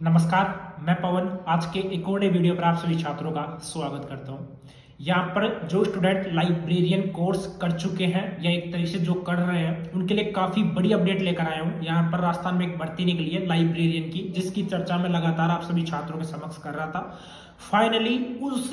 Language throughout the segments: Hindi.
नमस्कार, मैं पवन आज के एक और नए वीडियो पर आप सभी छात्रों का स्वागत करता हूं। यहाँ पर जो स्टूडेंट लाइब्रेरियन कोर्स कर चुके हैं या एक तरीके से जो कर रहे हैं उनके लिए काफ़ी बड़ी अपडेट लेकर आया हूँ। यहाँ पर राजस्थान में एक भर्ती निकली है लाइब्रेरियन की, जिसकी चर्चा मैं लगातार आप सभी छात्रों के समक्ष कर रहा था। फाइनली उस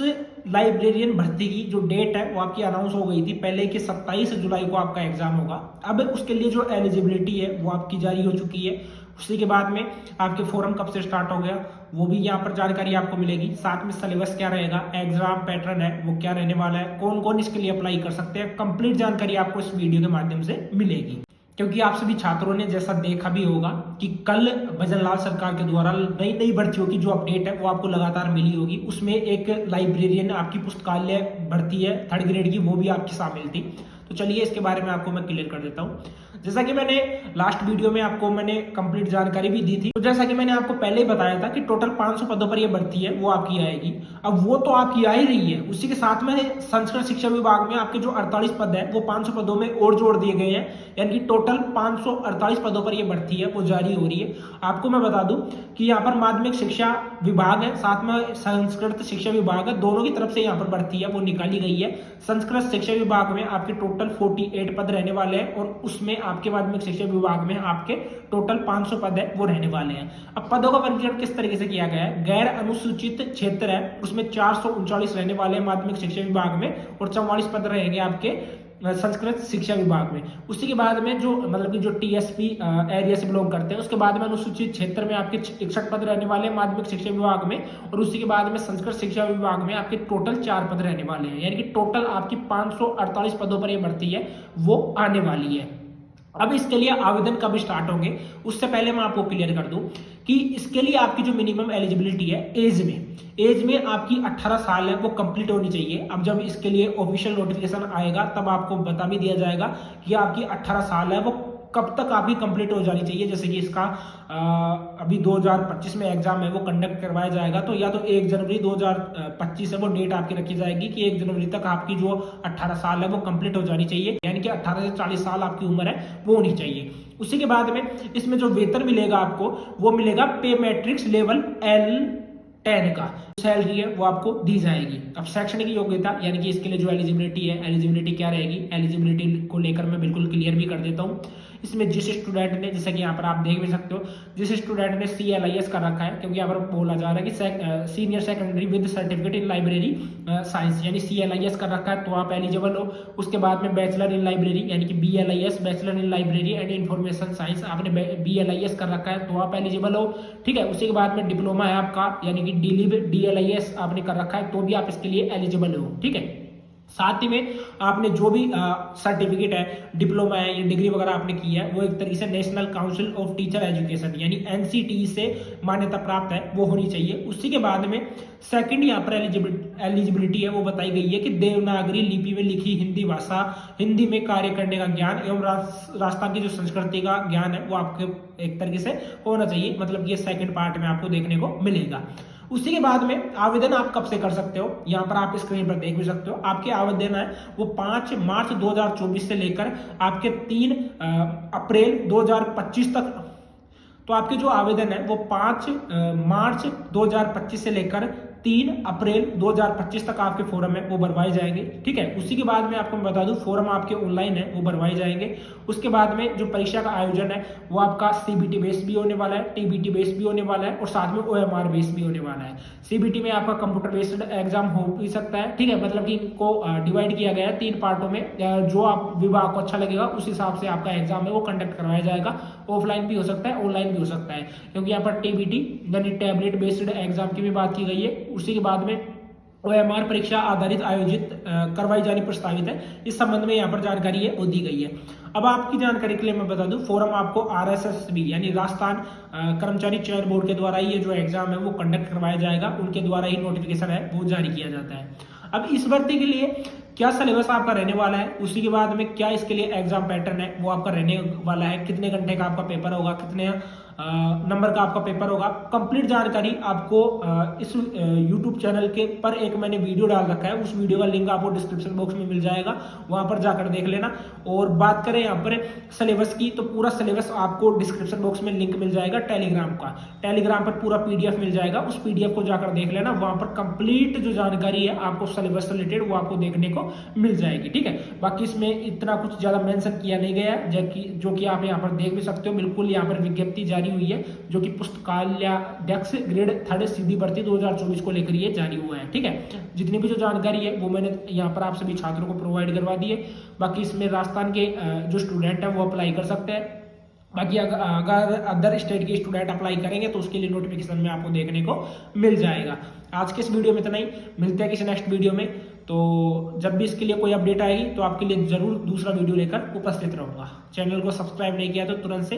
लाइब्रेरियन भर्ती की जो डेट है वो आपकी अनाउंस हो गई थी पहले कि 27 जुलाई को आपका एग्जाम होगा। अब उसके लिए जो एलिजिबिलिटी है वो आपकी जारी हो चुकी है। उसी के बाद में आपके फॉर्म कब से स्टार्ट हो गया वो भी यहाँ पर जानकारी आपको मिलेगी। साथ में सिलेबस क्या रहेगा, एग्जाम पैटर्न है वो क्या रहने वाला है, कौन कौन इसके लिए अप्लाई कर सकते हैं, कंप्लीट जानकारी आपको इस वीडियो के माध्यम से मिलेगी। क्योंकि आप सभी छात्रों ने जैसा देखा भी होगा कि कल भजनलाल सरकार के द्वारा नई नई भर्तियों की जो अपडेट है वो आपको लगातार मिली होगी। उसमें एक लाइब्रेरियन आपकी पुस्तकालय भर्ती है 3rd ग्रेड की, वो भी आपकी शामिल थी। तो चलिए इसके बारे में आपको मैं क्लियर कर देता हूँ। जैसा कि मैंने लास्ट वीडियो में आपको मैंने कंप्लीट जानकारी भी दी थी, तो जैसा कि मैंने आपको पहले ही बताया था कि टोटल 500 पदों पर यह भर्ती है वो आपकी आएगी। अब वो तो आपकी आ ही रही है, उसी के साथ में संस्कृत शिक्षा विभाग में आपके जो 48 पद है वो 500 पदों में और जोड़ दिए गए हैं, यानी कि टोटल 548 पदों पर यह भर्ती है वो जारी हो रही है। आपको मैं बता दूं कि यहाँ पर माध्यमिक शिक्षा विभाग है, साथ में संस्कृत शिक्षा विभाग है, दोनों की तरफ से यहाँ पर भर्ती है वो निकाली गई है। संस्कृत शिक्षा विभाग में आपके टोटल 48 पद रहने वाले हैं और उसमें आपके माध्यमिक शिक्षा विभाग में आपके टोटल 500 पद है वो रहने वाले हैं। अब पदों का वर्गीकरण किस तरीके से किया गया है, गैर अनुसूचित क्षेत्र है उसमें 439 रहने वाले हैं माध्यमिक शिक्षा विभाग में और 44 पद रहेंगे आपके संस्कृत शिक्षा विभाग में। उसी के बाद में जो मतलब कि जो टीएसपी एरिया से बिलोंग करते हैं उसके बाद में अनुसूचित क्षेत्र में आपके 61 पद रहने वाले हैं माध्यमिक शिक्षा विभाग में और उसी के बाद में संस्कृत शिक्षा विभाग में आपके टोटल 4 पद रहने वाले हैं, यानी कि टोटल आपकी 548 पदों पर यह भर्ती है वो आने वाली है। अब इसके लिए आवेदन कब स्टार्ट होंगे उससे पहले मैं आपको क्लियर कर दूं कि इसके लिए आपकी जो मिनिमम एलिजिबिलिटी है एज में आपकी 18 साल है वो कंप्लीट होनी चाहिए। अब जब इसके लिए ऑफिशियल नोटिफिकेशन आएगा तब आपको बता भी दिया जाएगा कि आपकी 18 साल है वो कब तक आपकी कंप्लीट हो जानी चाहिए। जैसे कि इसका अभी 2025 में एग्जाम है वो कंडक्ट करवाया जाएगा, तो या तो 1 जनवरी 2025 है वो डेट आपकी रखी जाएगी कि 1 जनवरी तक आपकी जो 18 साल है वो कंप्लीट हो जानी चाहिए, यानी कि 18 से 40 साल आपकी उम्र है वो होनी चाहिए। उसी के बाद में इसमें जो वेतन मिलेगा आपको वो मिलेगा पे मैट्रिक्स लेवल L10 का सैलरी है वो आपको दी जाएगी। अब शैक्षणिक योग्यता यानी कि इसके लिए जो एलिजिबिलिटी है, एलिजिबिलिटी क्या रहेगी, एलिजिबिलिटी को लेकर मैं बिल्कुल क्लियर भी कर देता हूँ। इसमें जिस स्टूडेंट ने, जैसे कि यहाँ पर आप देख भी सकते हो, जिस स्टूडेंट ने CLIS कर रखा है, क्योंकि यहाँ पर बोला जा रहा है कि senior secondary with certificate in library science यानी CLIS कर रखा है तो आप एलिजिबल हो। उसके बाद में बैचलर इन लाइब्रेरी यानी कि BLIS bachelor in library and information science आपने BLIS कर रखा है तो आप एलिजिबल हो, ठीक है। उसी के बाद में डिप्लोमा है आपका यानी कि DLIS आपने कर रखा है तो भी आप इसके लिए एलिजिबल हो, ठीक है। साथ ही में आपने जो भी सर्टिफिकेट है, डिप्लोमा है या डिग्री वगैरह आपने की है वो एक तरीके से national council of teacher education यानी NCTE से मान्यता प्राप्त है वो होनी चाहिए। उसी के बाद में सेकंड यहाँ पर एलिजिबिलिटी है वो बताई गई है कि देवनागरी लिपि में लिखी हिंदी भाषा, हिंदी में कार्य करने का ज्ञान एवं राजस्थान की जो संस्कृति का ज्ञान है वो आपके एक तरीके से होना चाहिए, मतलब ये सेकंड पार्ट में आपको देखने को मिलेगा। उसी के बाद में आवेदन आप कब से कर सकते हो, यहाँ पर आप स्क्रीन पर देख भी सकते हो। आपके आवेदन है वो 5 मार्च 2024 से लेकर आपके 3 अप्रैल 2025 तक। तो आपके जो आवेदन है वो 5 मार्च 2025 से लेकर 3 अप्रैल 2025 तक आपके फॉर्म है वो भरवाए जाएंगे, ठीक है। उसी के बाद में आपको बता दूं फॉर्म आपके ऑनलाइन है वो भरवाए जाएंगे। उसके बाद में जो परीक्षा का आयोजन है वो आपका CBT बेस भी होने वाला है, TBT बेस भी होने वाला है और साथ में OMR बेस भी होने वाला है। CBT में आपका कंप्यूटर बेस्ड एग्जाम हो भी सकता है, ठीक है, मतलब कि इनको डिवाइड किया गया है 3 पार्टों में। जो आप विभाग को अच्छा लगेगा उस हिसाब से आपका एग्जाम है वो कंडक्ट करवाया जाएगा। ऑफलाइन भी हो सकता है, ऑनलाइन भी हो सकता है, क्योंकि यहाँ पर TBT यानी टैबलेट बेस्ड एग्जाम की भी बात की गई है। उसी के बाद में OMR परीक्षा आधारित आयोजित करवाई जानी प्रस्तावित है। इस संबंध में यहाँ पर जानकारी है वो दी गई है। अब आपकी जानकारी के लिए मैं बता दूं फॉर्म आपको RSSB यानी राजस्थान कर्मचारी चयन बोर्ड के द्वारा ही ये जो एग्जाम है वो कंडक्ट करवाया जाएगा, उनके द्वारा ही नोटिफिकेशन है वो जारी किया जाता है। अब इस भर्ती के लिए क्या सिलेबस आपका रहने वाला है, उसी के बाद में क्या इसके लिए एग्जाम पैटर्न है वो आपका रहने वाला है, कितने घंटे का आपका पेपर होगा, कितने नंबर का आपका पेपर होगा। कंप्लीट जानकारी आपको इस यूट्यूब चैनल के पर एक मैंने वीडियो डाल रखा है, उस वीडियो का लिंक आपको डिस्क्रिप्शन बॉक्स में मिल जाएगा, वहां पर जाकर देख लेना। और बात करें यहाँ पर सिलेबस की, तो पूरा सिलेबस आपको डिस्क्रिप्शन बॉक्स में लिंक मिल जाएगा टेलीग्राम का, टेलीग्राम पर पूरा पीडीएफ मिल जाएगा, उस पीडीएफ को जाकर देख लेना। वहां पर कंप्लीट जो जानकारी है आपको सिलेबस से रिलेटेड वो आपको देखने को मिल जाएगी, ठीक है। बाकी इसमें इतना कुछ ज्यादा मेंशन किया नहीं गया है, जो कि आप यहाँ पर देख भी सकते हो। बिल्कुल यहाँ पर विज्ञप्ति जारी हुई है, जो कि पुस्तकालयाध्यक्ष ग्रेड 3 सीधी भर्ती 2024 को लेकर ये जारी हुआ है, ठीक है। जितनी भी जो जानकारी है वो मैंने यहाँ पर आप सभी छात्रों को प्रोवाइड करवा दी है। बाकी इसमें राजस्थान के जो स्टूडेंट है वो अप्लाई कर सकते हैं। बाकी अगर अदर स्टेट के स्टूडेंट अप्लाई करेंगे तो उसके लिए नोटिफिकेशन में आपको देखने को मिल जाएगा। आज के इस वीडियो में इतना ही, मिलते हैं किसी नेक्स्ट वीडियो में। तो जब भी इसके लिए कोई अपडेट आएगी तो आपके लिए जरूर दूसरा वीडियो लेकर उपस्थित रहूंगा। चैनल को सब्सक्राइब नहीं किया तो तुरंत से